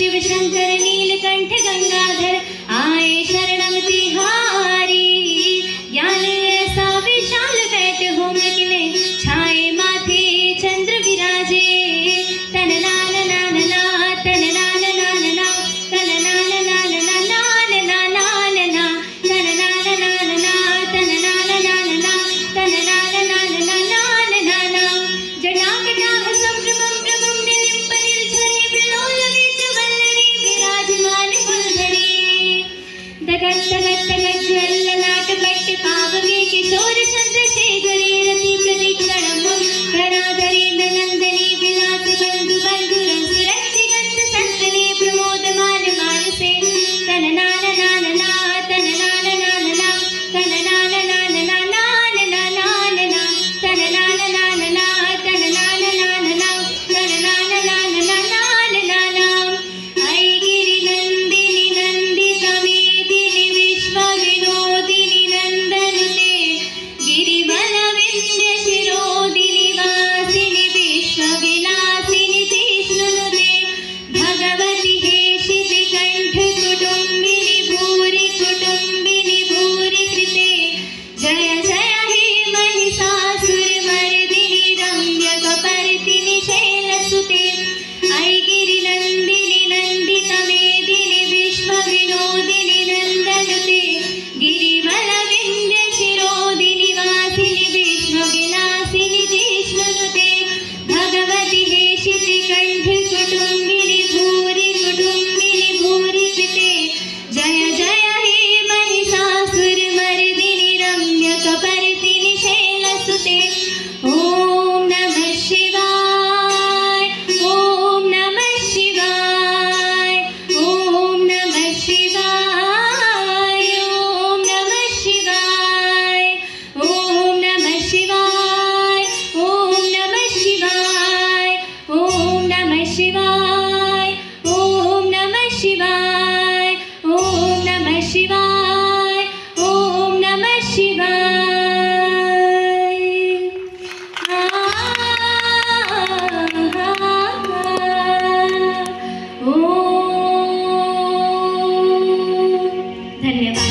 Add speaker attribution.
Speaker 1: शिवशंकर नीलकंठ गंगाधर आए शरणम तिहारी। ज्ञान ऐसा विशाल बैठ हो मगने छाए माथे चंद्र विराजे। तन नान नान ना तन नान नान ना तन नान नान ना नान ना नान ना तन नान नान ना तन नान नान ना तन नान नान ना नान ना ना। जटाकटाह संभ्रमं प्रभं निलिम्प निर्झरी विलोल विजवल्लरी विराजमान कुलधरी। दगत दगत दगत ज्वललाट पट्ट पावके किशोर चंद्रशेखरी रति प्रतीक्षणं धराधरेन्द्र नंदनी विलास बंधु बंधुर सुरक्षिगंध संतने प्रमोदमान मानसे। तन नान नान ना तन नान नान ना तन नान नान ना नान ना नान ना तन नान नान ना तन नान नान ना तन नान नान ना नान ना ना। ऐगिरि नंदिनी नंदित मेदिनी विश्व विनोदिनी नंदनुते गिरिवल विंध्य शिरोदिनी वासिनी विश्व विलासिनी जिष्णुनुते। भगवती हेशिति कंठ कुटुंबिनी भूरि कुटुंबिनी भूरि कृते। जय जय हे महिषासुर मर्दिनी रम्यकपर्दिनी शैलसुते। ऐगिरि नंदिनी नंदित मेदिनी विश्व विनोदिनी नंदनुते गिरिवल विंध्य शिरोदिनी वासिनी विश्व विलासिनी जिष्णुनुते। भगवती हेशिति कंठ कुटुंबिनी भूरि भूरि कृते। जय जय हे महिषासुर मर्दिनी रम्यकपर्दिनी शैलसुते। ओम नमः शिवाय ओम नमः शिवाय ओम नमः शिवाय ओम नमः शिवाय ओम नमः शिवाय ओम नमः शिवाय ओम नमः शिवाय ओम नमः शिवाय ओम नमः शिवाय ओम नमः शिवाय। धन्यवाद।